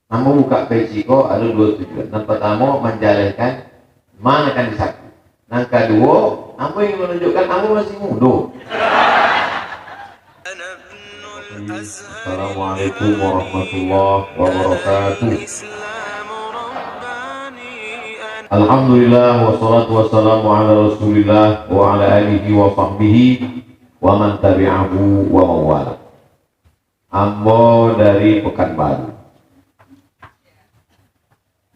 Namun buka peci ko ada dua tujuan. Yang pertama menjalankan mana kan disakti. Yang kedua, kamu ingin menunjukkan kamu masih muda. Assalamualaikum warahmatullahi wabarakatuh. Alhamdulillah wassalatu wassalamu ala rasulillah wa ala alihi wa sahbihi wa man tabi'ahu wa mawala. Ambo dari Pekanbaru.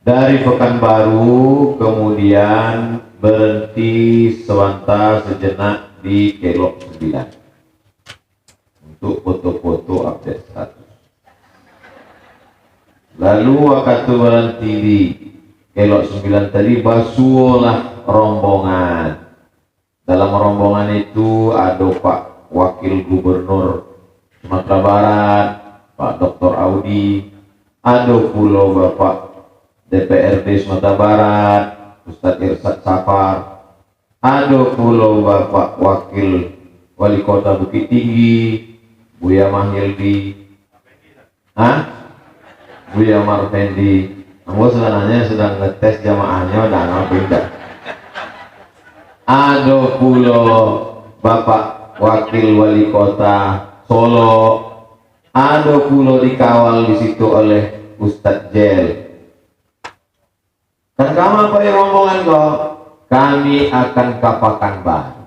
Dari Pekanbaru kemudian berhenti sebentar sejenak di Kelok 9 untuk foto-foto update status. Lalu waktu berhenti di Kelok 9 tadi basuhlah rombongan. Dalam rombongan itu ada Pak Wakil Gubernur Sumatera Barat, Pak Dr. Audi, ada pula Bapak DPRD Sumatera Barat, Ustadz Irsad Safar, ada pula Bapak Wakil Wali Kota Bukit Tinggi, Buya Mahildi, Buya Marfendi. Ambo sebenarnya sedang ngetes jamaahnya dan beda. Ada pula Bapak Wakil Wali Kota Solo, ada pula dikawal di situ oleh Ustadz Jel. Dan kamu apa ya rombongan kok? Kami akan ke Pekanbaru.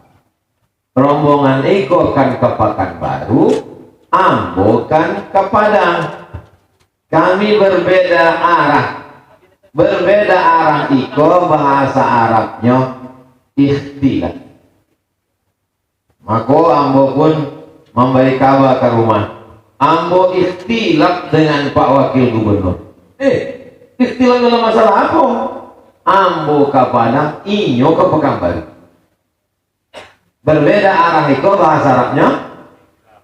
Rombongan Iko akan ke Pekanbaru, Ambo kan ke Padang. Kami berbeda arah. Berbeda arah Iko, bahasa Arabnya ikhtilaf. Maka Ambo pun memberi kabar ke rumah. Ambo ikhtilaf dengan Pak Wakil Gubernur. Ikhtilaf dalam masalah apa? Ambo ke Padang, inyo ke Pekanbaru. Berbeda arah Iko, bahasa Arabnya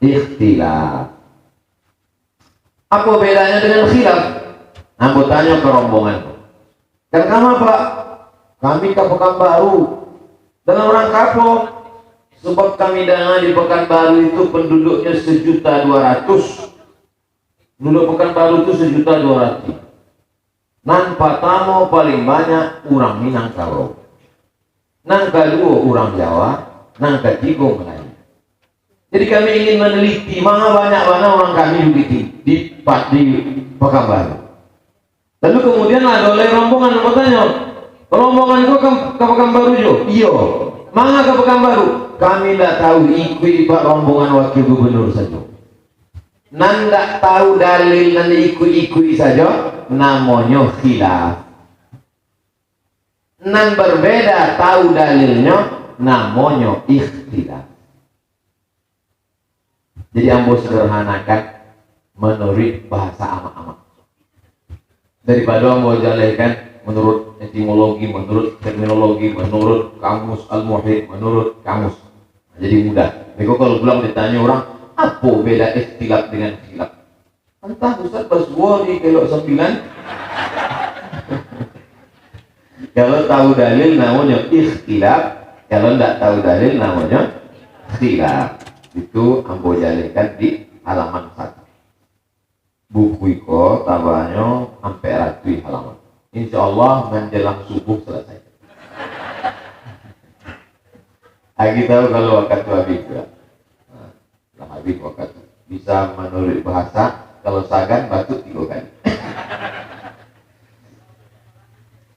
ikhtilaf. Apa bedanya dengan khilaf? Ambo tanya ke rombongan. Dan kamu Pak? Kami ke Pekanbaru. Dalam rangka apa? Sebab kami dengar di Pekanbaru itu penduduknya 1.200.000. Penduduk Pekanbaru itu 1.200.000. Nan pertama paling banyak orang Minangkabau. Nan kedua orang Jawa. Nan ketiga Melayu. Jadi kami ingin meneliti mana orang kami di Pekanbaru. Lalu kemudian ada oleh rombongan yang bertanya, rombongan itu ke Pekanbaru jo? Iya. Mana ke Pekanbaru? Kami tidak tahu, ikut Pak rombongan Wakil Gubernur saja. Nan tidak tahu dalil, nan ikut saja, namanya khilaf. Nan berbeda tahu dalilnya, namanya ikhtilaf. Jadi ambo sederhanakan menurut bahasa amak-amak. Daripada ambo jalankan menurut etimologi, menurut terminologi, menurut kamus al-muhit, menurut kamus. Jadi mudah. Mereka kalau pulang ditanya orang, apa beda ikhtilaf dengan khilaf? Entah Ustaz Baswo di Kelok 9. Kalau tahu dalil namanya ikhtilaf, kalau tidak tahu dalil namanya khilaf. Itu ambo jalankan di halaman 1. Buku iko tabahnya sampai ratui halaman. Insya Allah menjelang subuh selesai. Lagi tahu kalau waktu habis ya. Nah, habis waktu bisa menurut bahasa, kalau sagan batuk 3 kali.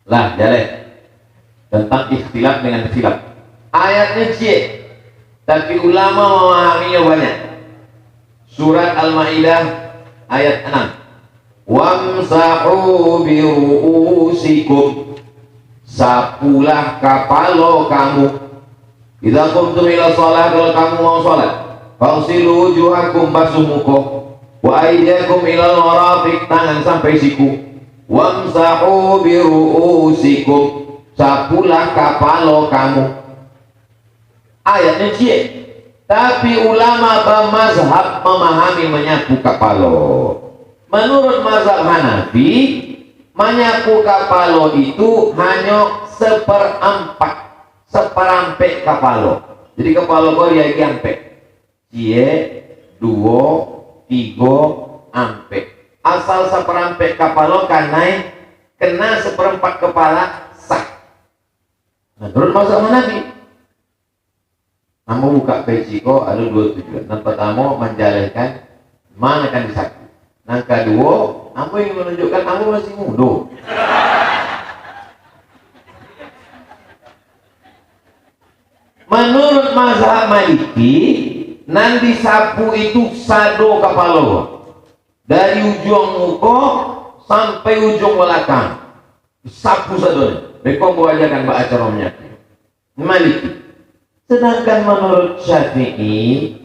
Lah jalan tentang ikhtilaf dengan khilaf. Ayatnya cie, tapi ulama memahaminya banyak. Surat Al-Maidah ayat 6. Wamsahu biru'usikum, sapulah kapalo kamu. Idza qumtum ila shalah, kalau kamu mau salat, fagsilu wujuhakum, basuh muka, wa aydiyakum ila al-marafiq, tangan sampai siku. Wamsahu biru'usikum, sapulah kapalo kamu. Ayatnya cie, tapi ulama bermazhab memahami menyapu kapalo. Menurut mazhab Hanafi, menyapu kapalo itu hanya seperampe kapalo. Jadi kapalo kau dia ampe, cie, 2, 3 ampe. asal seperampe kapalo kanai kena seperempat kepala sah. Menurut mazhab Hanafi, kamu buka peci kok ada dua tujuan. Yang pertama menjalankan mana akan disakti. Yang kedua, kamu ingin menunjukkan kamu masih muda. Menurut mazhab Maliki, nanti sapu itu sado kepala dari ujung muka sampai ujung belakang. Sapu sado. Mereka mau ajarkan mbak acaranya Maliki. Sedangkan menurut Syafi'i,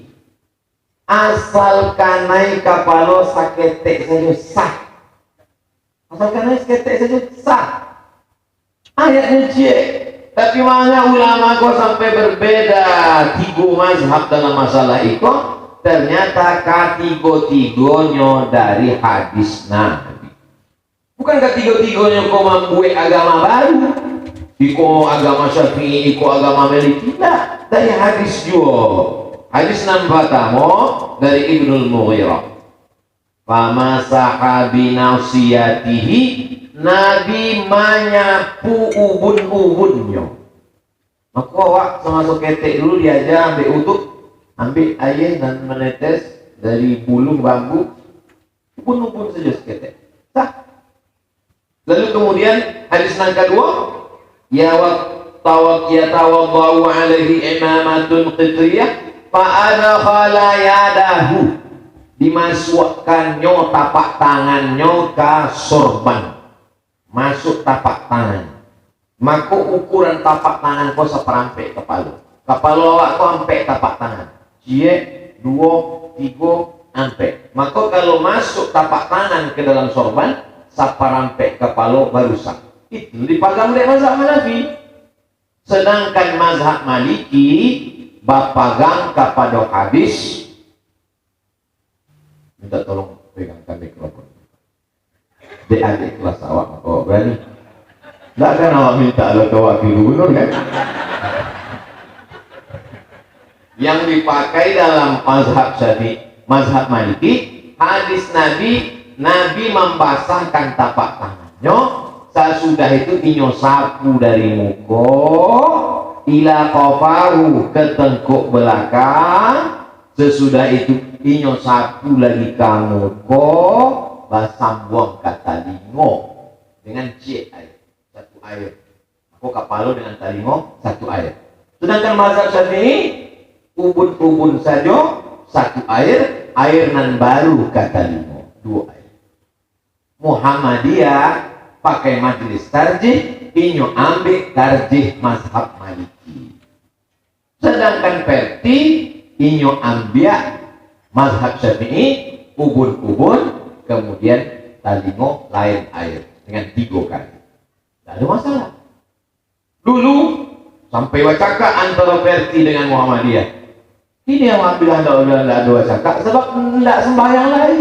asal kanai kepala saketek saja sah. Asal kanai saketek saja sah. Ayatnya cik. Tapi mana ulama kok sampai berbeda tiga mazhab dalam masalah itu? Ternyata ketiga-tiganya dari hadis Nabi. Bukan ketiga-tiganya kau membuat agama baru. Iko agama Syafi'i, iko agama Maliki. Tidak, dari hadis juga. Hadis nombor pertama dari Ibnul Mughirah. Famasaha binasiyatihi, Nabi menyapu ubun-ubunnya. Maka awak sama ketek dulu diajar ambil uduk, ambil air dan menetes dari bulu bambu, ubun-ubun saja seketek. Sah. Lalu kemudian hadis yang kedua, ya tawaddu alaihi imamatun qitriyah fa adkhala yadahu, dimasukkannya tapak tangannya ke sorban. Masuk tapak tangan, maka ukuran tapak tangan kau seperampe kepala. Kepala awak kau ampe tapak tangan, cie, 2, 3, ampe. Maka kalau masuk tapak tangan ke dalam sorban, seperampe kepala baru sah. Itu dipegang oleh mazhab Hanafi. Sedangkan mazhab Maliki berpegang kepada hadis. Minta tolong pegangkan mikrofon. Adik kelas awak kok berani. Tak kan awak minta lo ke wakil gubernur kan? Yang dipakai dalam mazhab Syafi'i, mazhab Maliki, hadis Nabi membasahkan tapak tangannya. Sesudah itu inyo sapu dari muka ila qafaru ke tengkuk belakang. Sesudah itu inyo sapu lagi ke muka, basambung kata lingo dengan cik air, satu air. Aku kapalo dengan talingo satu air. Sedangkan mazhab Syafi'i ubun-ubun saja satu air, air nan baru kata lingo 2 air. Muhammadiyah pakai majelis tarjih, inyo ambil tarjih mazhab Maliki. Sedangkan Perti inyo ambil mazhab Syafi'i, ubun-ubun kemudian talingo lain air dengan 3 kali. Tidak ada masalah. Dulu sampai wacaka antara Perti dengan Muhammadiyah. Ini yang bilang tidak ada wacaka sebab tidak sembahyang lain.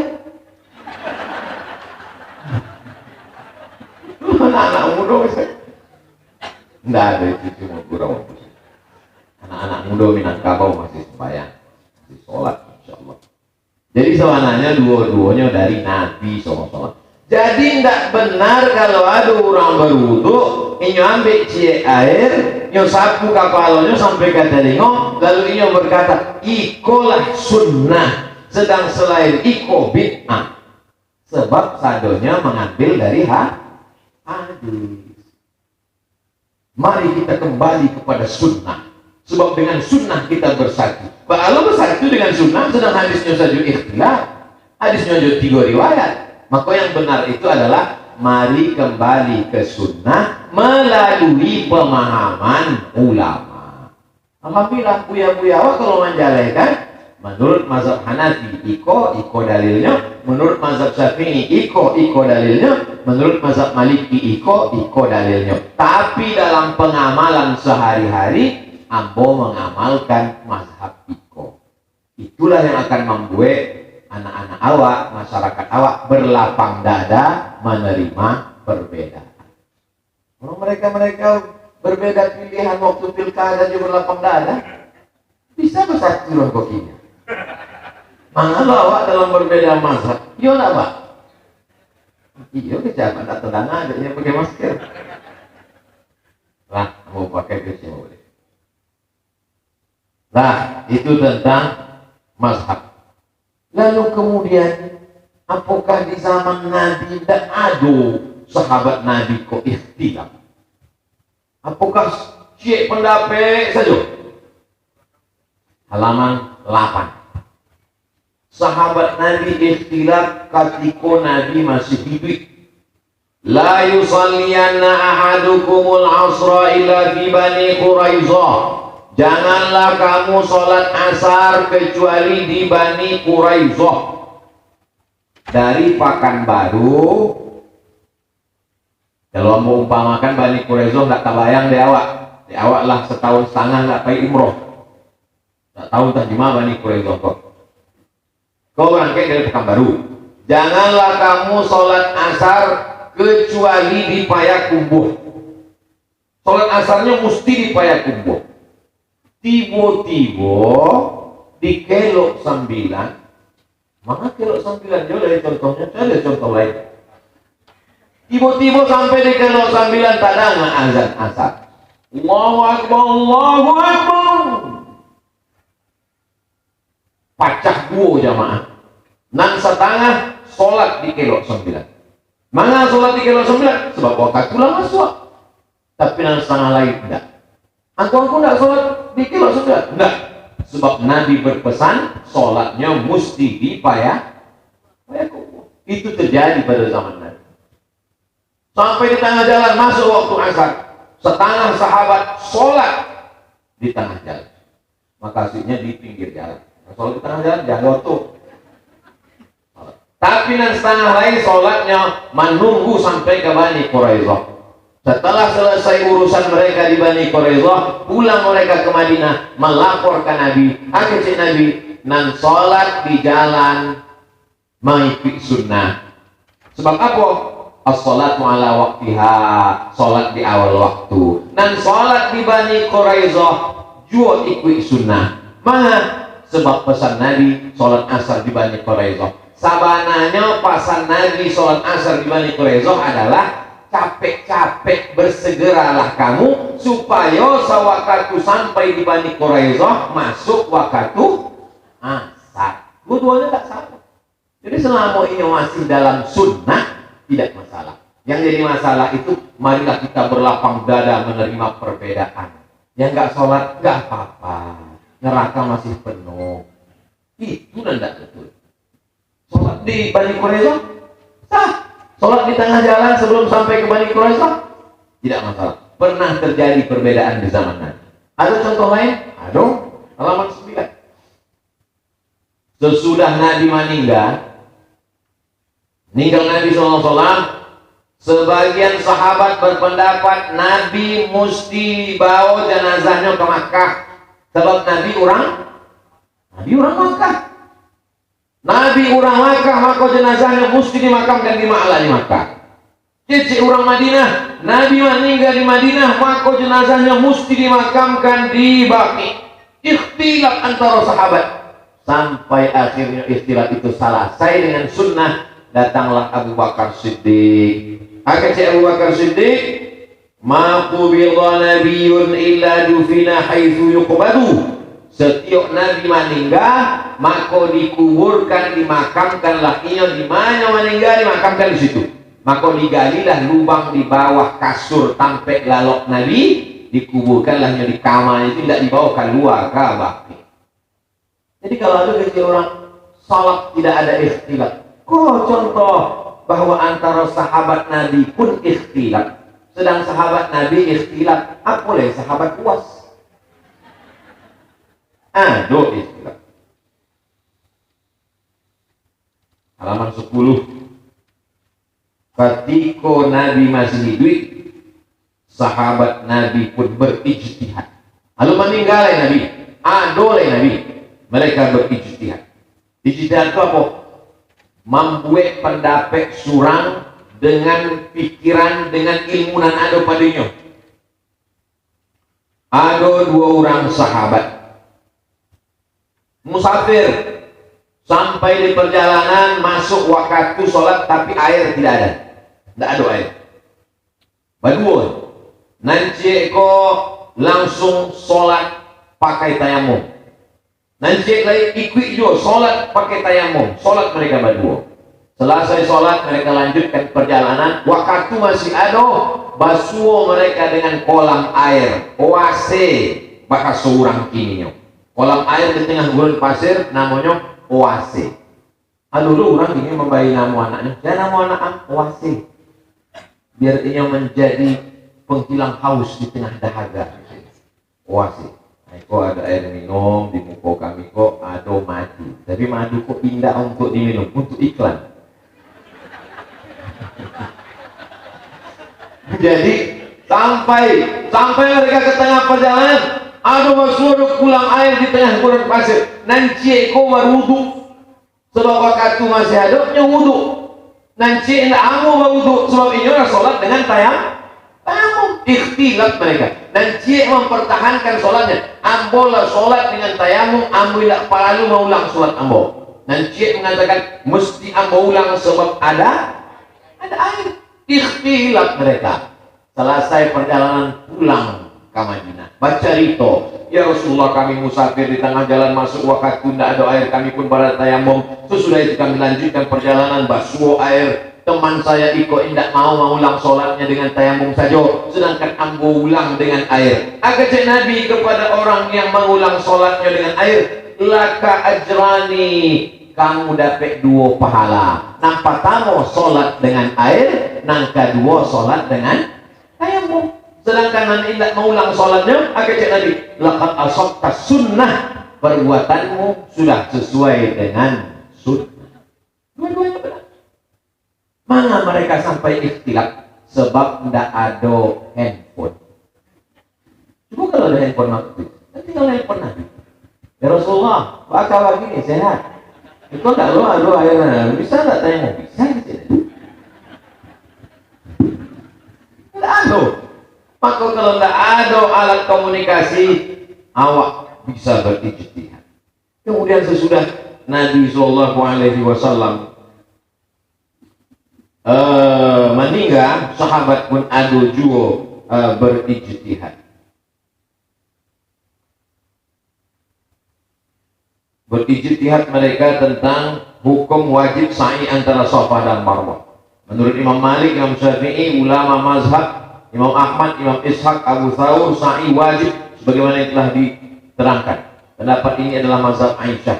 Anak-anak muda tidak ada itu, cuma kurang. Anak-anak muda Minangkabau masih sembahyang, masih sholat insyaallah. Jadi sebenarnya dua-duanya dari Nabi SAW. Jadi tidak benar kalau ada orang berwudu, inyo ambil cie air, inyo sapu kapalnya sampai ke telinga, lalu inyo berkata, ikolah sunnah, sedang selain iko bid'ah. Sebab sadonya mengambil dari hadis. Mari kita kembali kepada sunnah. Sebab dengan sunnah kita bersatu. Kalau bersatu dengan sunnah, sedang hadisnya saja ikhtilaf, hadisnya saja 3 riwayat. Maka yang benar itu adalah mari kembali ke sunnah melalui pemahaman ulama. Alhamdulillah buya-buya awak kalau menjalankan menurut mazhab Hanafi iko dalilnya, menurut mazhab Syafi'i iko dalilnya, menurut mazhab Maliki iko dalilnya. Tapi dalam pengamalan sehari-hari ambo mengamalkan mazhab iko. Itulah yang akan membuat anak-anak awak, masyarakat awak berlapang dada menerima perbedaan. Kalau mereka berbeda pilihan waktu pilkada juga berlapang dada, bisa bersatu loh kokinya. Mangalo awak dalam berbeda mazhab, yo apa? Iya, siapa tak tenang aja yang pakai masker. Lah, mau pakai besi boleh. Nah, itu tentang mazhab. Lalu kemudian, apakah di zaman Nabi tidak ada sahabat Nabi kok ikhtilaf? Apakah syekh pendapat saja? Halaman 8. Sahabat Nabi ikhtilaf ketika Nabi masih hidup. La yusalliyanna ahadukumul asra illa fi Bani Quraizah. Janganlah kamu sholat asar kecuali di Bani Quraizah. Dari Pekanbaru, kalau mau umpamakan Bani Quraizah nggak terbayang di awak. Di awak lah setahun setengah nggak pergi umroh. Nggak tahu entah di mana Bani Quraizah kok. Kau berangkat dari Pekanbaru. Janganlah kamu sholat asar kecuali di Payakumbuh. Sholat asarnya mesti di Payakumbuh. Tiba-tiba di kelok 9. Mana kelok 9? Jauh dari contohnya, ada contoh lain. Tiba-tiba sampai di kelok 9 tak ada azan asar. Allahu Akbar, Allahu Akbar. Pacah dua jamaah. Nang setengah sholat di kelok 9. Mana sholat di kelok 9? Sebab waktu pulang masuk. Tapi nang setengah lain tidak. Aku tidak sholat di kelok 9. Tidak. Sebab Nabi berpesan sholatnya mesti di Payakumbuh. Itu terjadi pada zaman Nabi. Sampai di tengah jalan masuk waktu asar. Setengah sahabat sholat di tengah jalan. Makasihnya di pinggir jalan. Sholat di tengah jalan jangan tuh. Tapi dan setengah lain sholatnya menunggu sampai ke Bani Quraizah. Setelah selesai urusan mereka di Bani Quraizah, pulang mereka ke Madinah melapor ke Nabi. Akhirnya Nabi nan sholat di jalan mengikuti sunnah. Sebab apa? As-sholatu ala waktiha, sholat di awal waktu. Dan sholat di Bani Quraizah juga ikut sunnah. Mana? Sebab pesan Nabi sholat asar di Bani Quraizah. Sabananya pesan Nabi sholat asar di Bani Quraizah adalah capek-capek bersegeralah kamu supaya sewaktu sampai di Bani Quraizah masuk waktu asar. Dua-duanya tak salah. Jadi selama ini masih dalam sunnah tidak masalah. Yang jadi masalah itu marilah kita berlapang dada menerima perbedaan. Yang nggak sholat nggak apa-apa. Neraka masih penuh. Itu tidak betul. Sholat di Bani Quraizah sah. Sholat di tengah jalan sebelum sampai ke Bani Quraizah tidak masalah. Pernah terjadi perbedaan di zaman Nabi. Ada contoh lain? Ada. Halaman 9. Sesudah Nabi meninggal Nabi SAW, sebagian sahabat berpendapat Nabi mesti bawa jenazahnya ke Makkah. Sebab Nabi orang Makkah. Nabi orang Makkah, maka jenazahnya mesti dimakamkan di Ma'la di Makkah. Cici orang Madinah, Nabi meninggal di Madinah, maka jenazahnya mesti dimakamkan di Baqi. Ikhtilaf antara sahabat. Sampai akhirnya ikhtilaf itu selesai dengan sunnah. Datanglah Abu Bakar Siddiq. Akhirnya Abu Bakar Siddiq, ma qubidha nabiyyun illa dufina haitsu yuqbadu. Setiap nabi meninggal maka dikuburkan, dimakamkanlah ia di mana meninggal, dimakamkan di situ. Maka digalilah lubang di bawah kasur tampek lalok nabi, dikuburkanlah di kamar itu, tidak dibawa keluar ke Baqi. Jadi kalau ada kecil orang salat tidak ada ikhtilaf. Kok contoh bahwa antara sahabat Nabi pun ikhtilaf. Sedang sahabat Nabi ikhtilaf, apa boleh sahabat puas? Ada ikhtilaf. Halaman 10. Ketika Nabi masih hidup, sahabat Nabi pun berijtihad. Lalu meninggal Nabi, adoleh Nabi, mereka berijtihad. Ijtihad itu apa? Membuat pendapat surang dengan pikiran, dengan ilmu yang ada padanya. Ada dua orang sahabat musafir, sampai di perjalanan masuk waktu sholat tapi air tidak ada. tidak ada air. Badua, nanti ko langsung sholat pakai tayamum. Nanti lagi ikut juga sholat pakai tayamum. Sholat mereka berdua. Selesai sholat mereka lanjutkan perjalanan. Waktu masih ada, basuh mereka dengan kolam air. Oase, bakal seorang kininya. Kolam air di tengah gurun pasir namanya oase. Dulu orang ini membayi nama anaknya. Dan nama anak oase. Biar ia menjadi penghilang haus di tengah dahaga. Oase. Kok ada air minum di muka kami, kok ada madu. Tapi madu kok indah untuk diminum, untuk iklan. Jadi sampai mereka ke tengah perjalanan, ada masuk pulang air di tengah gurun pasir. Nanti kau berwudu, sebab waktu masih ada wudu. Nanti tidak mau berwudu, sebab ini orang sholat dengan tayamum. Ikhtilaf mereka. Nanti mempertahankan sholatnya. Ambolah sholat dengan tayamum, ambo tidak perlu mengulang sholat ambo. Nanti mengatakan mesti ambo ulang sebab ada air. Ikhtilaf mereka. Selesai perjalanan pulang ke Madinah. Baca rito, ya Rasulullah kami musafir di tengah jalan masuk waktu tidak ada air, kami pun pada tayamum. Sesudah itu kami lanjutkan perjalanan basuh air. Teman saya Iko tidak mau mengulang sholatnya dengan tayamum saja, sedangkan ambo ulang dengan air. Agak Nabi kepada orang yang mengulang sholatnya dengan air, laka ajrani, kamu dapat 2 pahala. Nang pertama sholat dengan air, nang kedua sholat dengan tayamum. Sedangkan nanti tidak mengulang sholatnya, agak Nabi, lakat asabta sunnah, perbuatanmu sudah sesuai dengan sunnah. Dua-duanya benar. Mana mereka sampai ikhtilaf? Sebab tidak ada handphone. Coba kalau ada handphone waktu nanti kalau handphone Nabi, ya Rasulullah, bakal lagi nih sehat. Itu tidak lo ada air, bisa tidak tanya mau bisa gitu. Tidak ada. Maka kalau tidak ada alat komunikasi, awak bisa berijtihad. Kemudian sesudah Nabi SAW meninggal, sahabat pun ada juga berijtihad. Berijtihad mereka tentang hukum wajib sa'i antara Safa dan Marwah. Menurut Imam Malik, Imam Syafi'i, ulama mazhab, Imam Ahmad, Imam Ishaq, Abu Thawr, sa'i wajib sebagaimana yang telah diterangkan. Pendapat ini adalah mazhab Aisyah,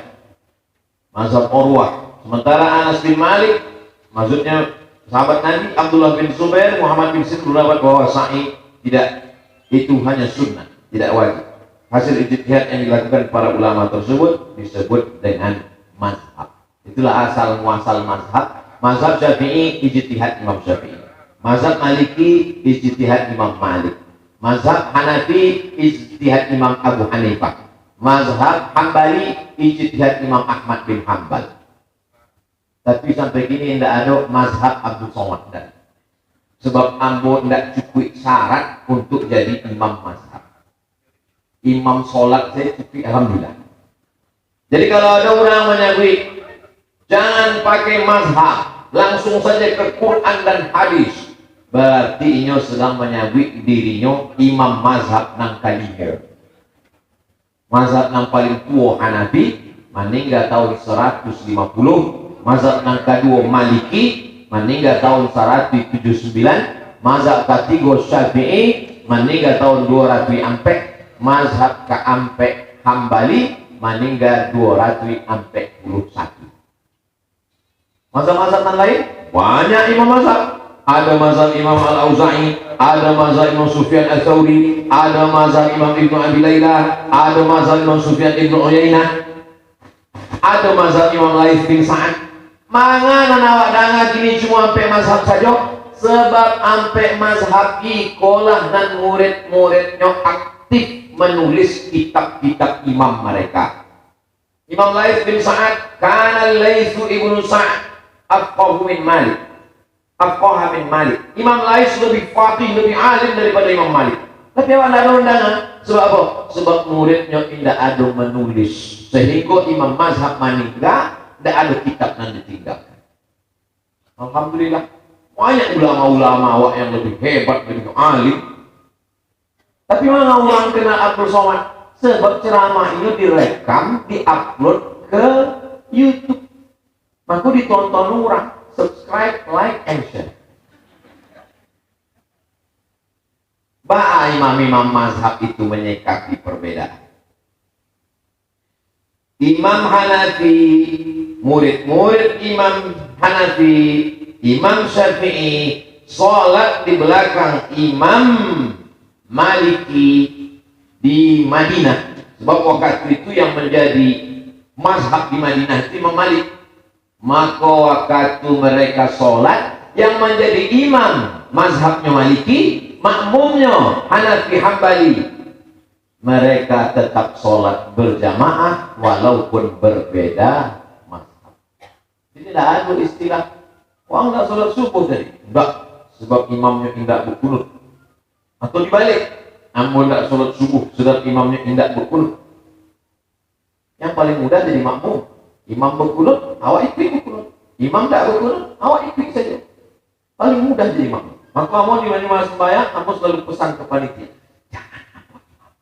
mazhab Urwah. Sementara Anas bin Malik, maksudnya sahabat Nabi, Abdullah bin Zubair, Muhammad bin Sirin berpendapat bahwa sa'i tidak, itu hanya sunnah, tidak wajib. Hasil ijtihad yang dilakukan para ulama tersebut disebut dengan mazhab. Itulah asal muasal mazhab. Mazhab Syafi'i ijtihad Imam Syafi'i. Mazhab Maliki ijtihad Imam Malik. Mazhab Hanafi ijtihad Imam Abu Hanifah. Mazhab Hambali ijtihad Imam Ahmad bin Hanbal. Tapi sampai kini tidak ada mazhab Abdul Somad. Sebab ambo tidak cukup syarat untuk jadi imam mazhab. Imam sholat saya cukup, alhamdulillah. Jadi kalau ada orang menyakui jangan pakai mazhab, langsung saja ke Quran dan hadis, berarti inyo sedang menyakui dirinya imam mazhab nang kalima. Mazhab nang paling tua Hanafi meninggal tahun 150. Mazhab nang kedua Maliki meninggal tahun 179. Mazhab ketiga Syafi'i meninggal tahun 204. Mazhab keempat Hambali meninggal 241. Mazhab-mazhab yang lain banyak imam mazhab. Ada mazhab Imam Al-Auza'i, ada mazhab Imam Sufyan Al-Thawri, ada mazhab Imam Ibnu Abi Layla, ada mazhab Imam Sufyan Ibnu Uyainah, ada mazhab Imam Laits bin Sa'ad. Mangan awak dangan kini cuma sampai mazhab saja, sebab sampai mazhab ikolah dan murid-muridnya aktif menulis kitab-kitab imam mereka. Imam Laits bin Sa'ad, kana Laitsu ibnu Sa'ad afqahu min Malik. Afqaha min Malik. Imam Laits lebih faqih, lebih alim daripada Imam Malik. Tapi awak tidak ada undangan. Sebab apa? Sebab muridnya tidak ada menulis. Sehingga imam mazhab meninggal, tidak ada kitab yang ditinggalkan. Alhamdulillah. Banyak ulama-ulama awak yang lebih hebat, lebih alim. Tapi mana orang kenal Abdul Somad? Sebab ceramah ini direkam, diupload ke YouTube. Maka ditonton orang, subscribe, like, and share. Bah imam-imam mazhab itu menyikapi perbedaan. Imam Hanafi, murid-murid Imam Hanafi, Imam Syafi'i, sholat di belakang Imam Maliki di Madinah. Sebab waktu itu yang menjadi mazhab di Madinah itu Imam Malik. Maka waktu mereka sholat, yang menjadi imam mazhabnya Maliki, makmumnya Hanafi Hambali, mereka tetap sholat berjamaah walaupun berbeda mazhab. Jadi tidak ada istilah wah enggak sholat subuh tadi, enggak, sebab imamnya tidak berkunut. Atau dibalik, amun enggak sholat subuh sebab imamnya tidak berkunut. Yang paling mudah jadi makmum. Imam berkunut, awak ikut berkunut. Imam tak berkunut, awak ikut saja. Paling mudah jadi makmum. Maka mau di mana sembahyang, kamu selalu pesan ke panitia, jangan apa imam.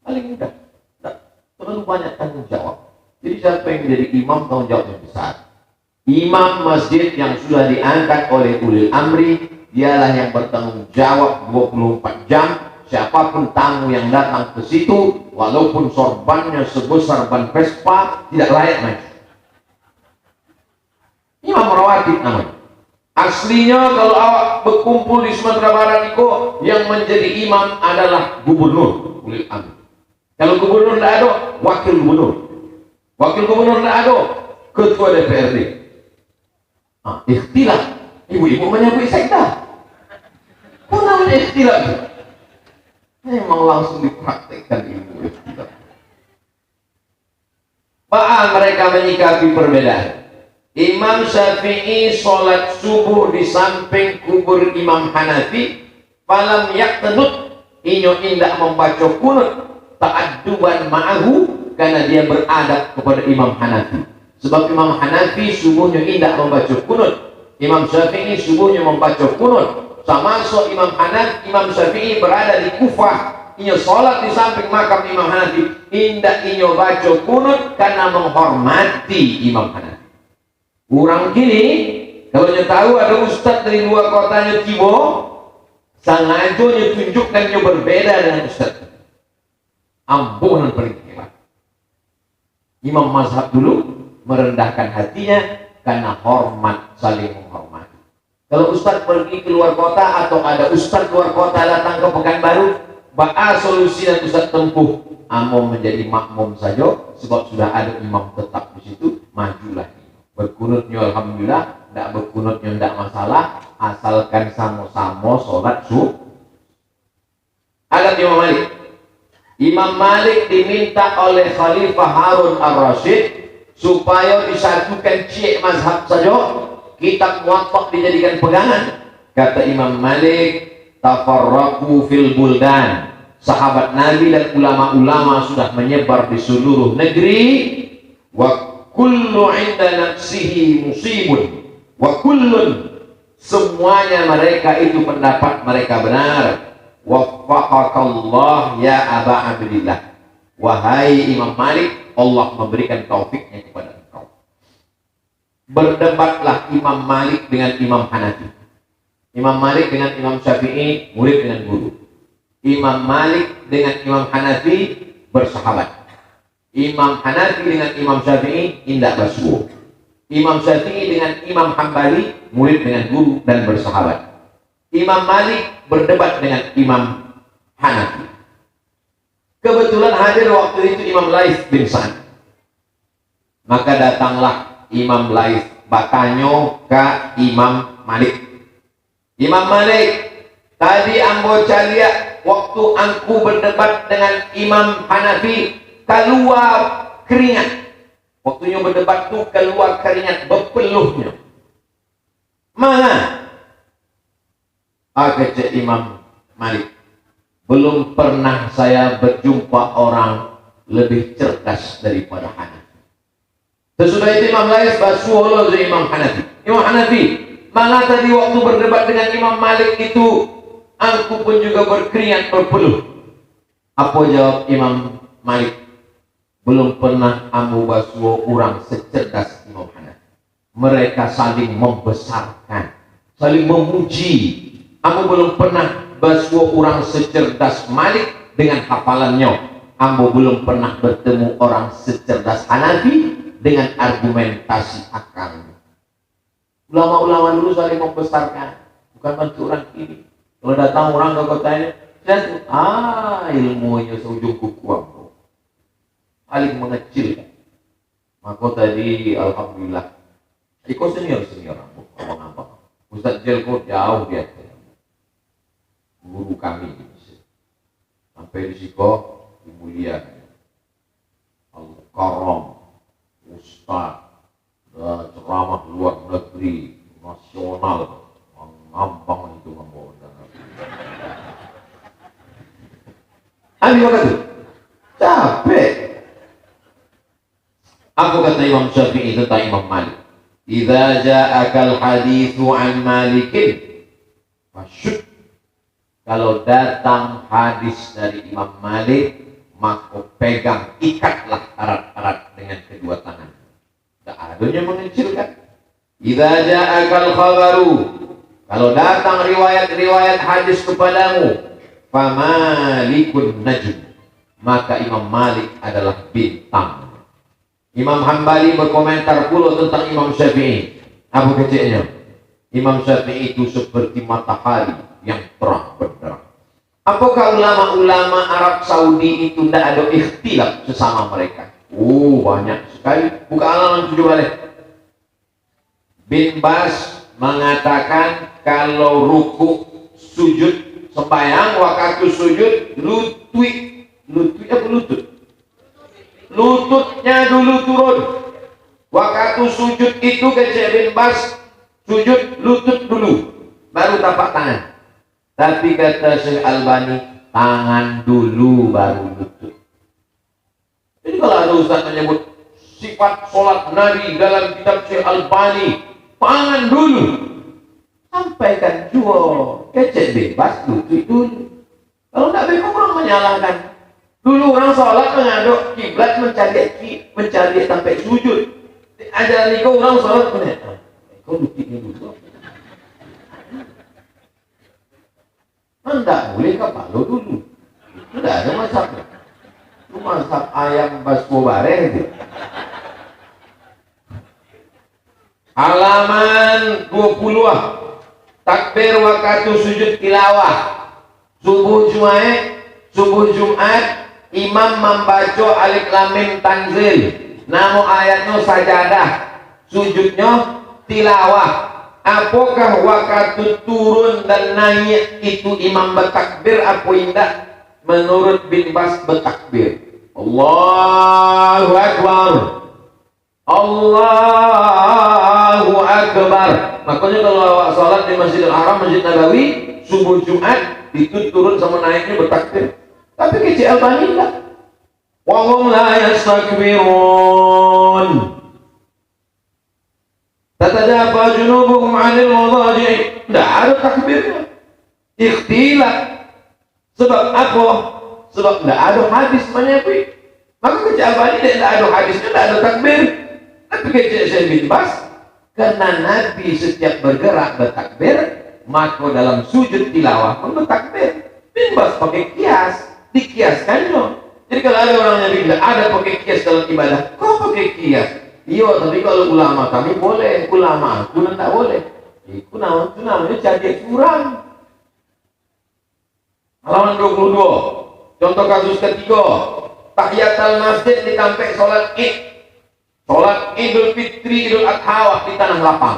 Paling mudah. Tak terlalu banyak tanggung jawab. Jadi siapa yang menjadi imam, tanggung jawabnya besar. Imam masjid yang sudah diangkat oleh ulil amri, dialah yang bertanggung jawab 24 jam. Siapapun tamu yang datang ke situ, walaupun sorbannya sebesar ban Vespa, tidak layak maju. Imam rawatib namanya. Aslinya kalau awak berkumpul di Sumatera Barat itu, yang menjadi imam adalah gubernur ulil amri. Kalau gubernur tidak ada, wakil gubernur. Wakil gubernur tidak ada, ketua DPRD. Ikhtilaf. Ibu-ibu menyebut sekda. Kok namanya ikhtilaf? Memang langsung dipraktekkan ilmu ikhtilaf. Bagaimana mereka menyikapi perbedaan? Imam Syafi'i sholat subuh di samping kubur Imam Hanafi, falam yaqtadut, inyo indak membaca kunut, ta'adduban ma'ahu, karena dia beradab kepada Imam Hanafi. Sebab Imam Hanafi subuhnya indak membaca kunut, Imam Syafi'i subuhnya membaca kunut. Sama so Imam Syafi'i berada di Kufah, inyo sholat di samping makam Imam Hanafi, indak inyo baca kunut karena menghormati Imam Hanafi. Orang kini kalau nyo tahu ada ustaz dari luar kotanya tiba, sengaja nyo tunjukkan nyo berbeda dengan ustaz. Ampunan paling hebat. Imam mazhab dulu merendahkan hatinya karena hormat, saling menghormati. Kalau ustaz pergi ke luar kota atau ada ustaz luar kota datang ke Pekanbaru, baka solusi dan ustaz tempuh, amo menjadi makmum saja, sebab sudah ada imam tetap di situ, majulah. Berkunutnya alhamdulillah, tidak berkunutnya tidak masalah, asalkan sama-sama sholat subuh. Ada Imam Malik. Imam Malik diminta oleh Khalifah Harun ar-Rasyid supaya disatukan cik mazhab saja, kitab Muwatta dijadikan pegangan. Kata Imam Malik, tafarraqu fil buldan. Sahabat Nabi dan ulama-ulama sudah menyebar di seluruh negeri. Wa kullu inda nafsihi musibun wa kullun, semuanya mereka itu pendapat mereka benar. Waffaqakallah ya Aba Abdillah, wahai Imam Malik, Allah memberikan taufiknya kepada engkau. Berdebatlah Imam Malik dengan Imam Hanafi, Imam Malik dengan Imam Syafi'i, murid dengan guru. Imam Malik dengan Imam Hanafi bersahabat. Imam Hanafi dengan Imam Syafi'i indak bersubuh. Imam Syafi'i dengan Imam Hambali, murid dengan guru dan bersahabat. Imam Malik berdebat dengan Imam Hanafi. Kebetulan hadir waktu itu Imam Lais bin Sa'ad. Maka datanglah Imam Lais batanyo ke Imam Malik. Imam Malik, tadi ambo calia waktu angku berdebat dengan Imam Hanafi, keluar keringat. Waktunya berdebat tuh keluar keringat berpeluhnya. Mana? Kata Imam Malik, belum pernah saya berjumpa orang lebih cerdas daripada Hanafi. Sesudah itu Imam Lais basuh Imam Hanafi. Imam Hanafi, Malah tadi waktu berdebat dengan Imam Malik itu, aku pun juga berkeringat berpeluh. Apa jawab Imam Malik? Belum pernah ambu basuh orang secerdas Imam Hanafi. Mereka saling membesarkan, saling memuji. Ambu belum pernah basuh orang secerdas Malik dengan hafalannya. Ambu belum pernah bertemu orang secerdas Hanafi dengan argumentasi akalnya. Ulama-ulama dulu saling membesarkan, bukan bantu orang ini. Kalau datang orang ke kotanya, ilmunya seujung kuku ambu. Saling mengecilkan. Maka tadi alhamdulillah, ikut senior ambu, abang-abang. Ustaz Jelko jauh di atas. Guru kami sampai di situ dimuliakan Al-Karam Ustaz ceramah luar negeri nasional ngambang itu ngomong Ali waktu capek. Apa kata Imam Syafi'i tentang Imam Malik? Idza ja'akal haditsu an Malikin fasyud. Kalau datang hadis dari Imam Malik, maka pegang, ikatlah erat-erat dengan kedua tangan. Tak adanya mengecilkan. Idza ja'akal khabaru, kalau datang riwayat-riwayat hadis kepadamu, famalikun najm, maka Imam Malik adalah bintang. Imam Hambali berkomentar pula tentang Imam Syafi'i. Apa kecilnya? Imam Syafi'i itu seperti matahari yang terang benderang. Apakah ulama-ulama Arab Saudi itu tidak ada ikhtilaf sesama mereka? Banyak sekali. Buka halaman 7 balik. Bin Bas mengatakan kalau ruku sujud sembahyang waktu sujud lututnya dulu turun. Waktu sujud itu kecil Bin Bas sujud lutut dulu baru tapak tangan. Tapi kata Syekh Albani, tangan dulu baru lutut. Jadi kalau ada ustaz menyebut sifat sholat Nabi dalam kitab Syekh Albani, tangan dulu. Sampaikan jua, kecek bebas lutut dulu. Kalau tidak bebas orang menyalahkan. Dulu orang sholat mengaduk kiblat mencari sampai sujud. Ajaran itu orang sholat kau lututnya dulu. Tidak boleh kepala dulu. Tidak ada masaknya. Itu masak ayam basbo bareng itu. Halaman 20. Takbir waktu sujud tilawah. Subuh Jumat imam membaca alif lam mim tanzil. Nama ayatnya sajadah. Sujudnya tilawah. Apakah waktu turun dan naik itu imam bertakbir apa tidak? Menurut Bin Bas bertakbir. Allahu Akbar. Allahu Akbar. Makanya kalau awak salat di Masjidil Haram, Masjid Nabawi, subuh Jumat itu turun sama naiknya bertakbir. Tapi kecil Albani tidak. Wa hum la yastakbirun. Tatajafa junubuhum 'anil madaji'. Tidak ada takbirnya. Ikhtilaf. Sebab apa? Sebab tidak ada hadis menyebut. Maka kecil Albani tidak ada hadisnya, tidak ada takbir. Tapi kecil Syekh Bin Bas, karena Nabi setiap bergerak bertakbir, maka dalam sujud tilawah pun bertakbir. Bin Bas pakai kias, dikiaskannya. Jadi kalau ada orang yang bilang ada pakai kias dalam ibadah, kau pakai kias. Iya, tapi kalau ulama kami boleh, ulama aku tidak boleh. Itu namanya jadi curang. Halaman 22. Contoh kasus ketiga, tahiyatul masjid ditampek sholat id. Sholat Idul Fitri, Idul Adha di tanah lapang.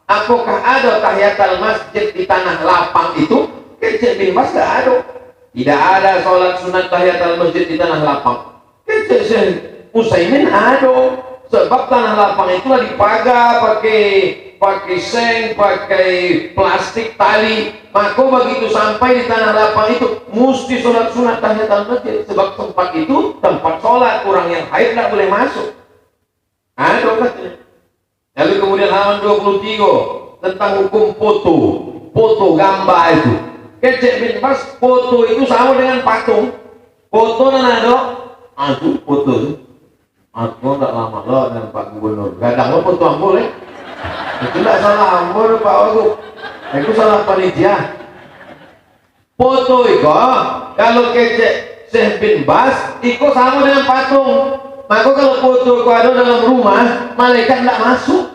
Apakah ada tahiyatul masjid di tanah lapang itu? Kecil Bin Bas tidak ada. Tidak ada sholat sunat tahiyatul masjid di tanah lapang. Kecil Syekh Utsaimin ada. Sebab tanah lapang itulah dipagar pakai seng, pakai plastik tali. Maka begitu sampai di tanah lapang itu mesti sholat sunat tahiyatul masjid. Sebab tempat itu tempat sholat, orang yang haid tidak boleh masuk. Ada katanya. Lalu kemudian halaman 23. tentang hukum foto gambar itu. Kecek bin Bas, foto itu sama dengan patung. Foto nado, aku foto itu. Aku tak lama lo dengan Pak Gubernur. Gadang lo foto ambul ya. Itu tidak salah ambul Pak Wagub. Itu salah panitia. Foto itu kalau kecek Syekh bin Bas, itu sama dengan patung. Maka kalau foto itu ada dalam rumah, malaikat tidak masuk.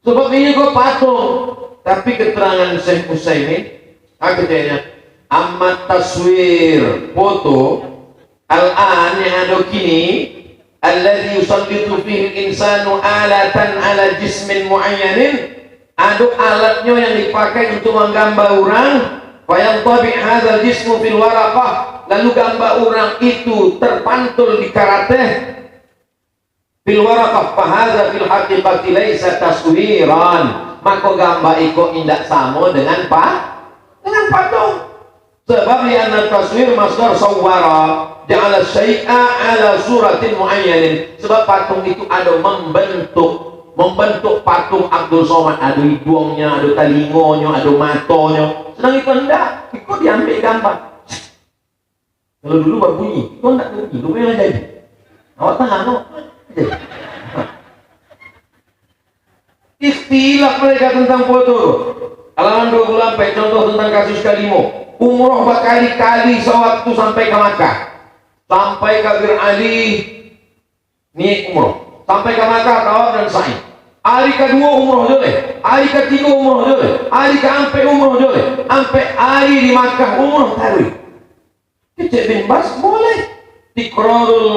Sebab ini kok patung. Tapi keterangan Syekh Utsaimin, akhirnya amat taswir foto al-an yang ada kini, alladhi yusallitu fihi al-insanu alatan ala jismin muayyanin, ada alatnya yang dipakai untuk menggambar orang, fayantabi hadzal jismu fil waraqah, lalu gambar orang itu terpantul di karateh fil waraqah, fahadza fil haqiqati laisa taswiran. Maka gambar iko indak sama dengan patung. Sebab lianna taswir masdar sawwara ja'ala syai'a ala suratin muayyanin. Sebab patung itu ada membentuk patung Abdul Somad, ada hidungnya, ada telingonya, ada matanya. Sedang itu enggak, itu diambil gambar. Kalau dulu berbunyi, itu enggak bunyi, itu yang jadi. Awak tahan, no? Istilah mereka tentang foto. Halaman 24, contoh tentang kasus Kalimo. Umroh berkali-kali sewaktu sampai ke Makkah. Sampai ke Bir Ali, niat umroh. Sampai ke Makkah, tawaf dan sa'i. Hari kedua umroh boleh, hari ketiga umroh boleh, hari keempat umroh boleh, sampai hari di Makkah umroh tarwih. Kecek bin Bas boleh. Tikrarul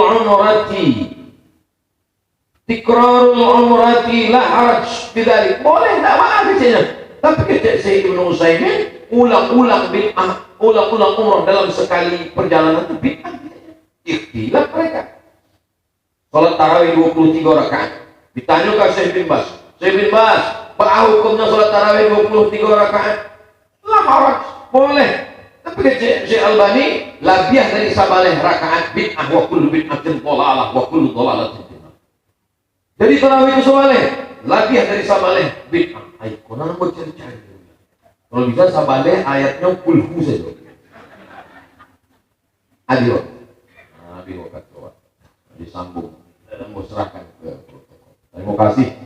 umrati la haraj bidzalik. Boleh, tak apa keceknya. Tapi kecek Syekh Ibnu Utsaimin ulang-ulang bid'ah, ulang-ulang umrah dalam sekali perjalanan itu bid'ah. Ikhtilaf mereka. Salat tarawih 23 rakaat. Ditanya ke Syekh bin Bas, apa hukumnya salat tarawih 23 rakaat? La haraj, boleh. Tapi kecek Syekh Albani, labiah dari sabaleh rakaat bid'ah wa kullu bid'atin dhalalah wa kullu dhalalatin. Jadi tarawih itu sabaleh, labiah dari sabaleh bid'ah. Ayo, konon mau cari-cari. Kalau bisa sabaleh ayatnya kulhu saja. Adio. Adio kata disambung. Mau serahkan ke protokol. Terima kasih.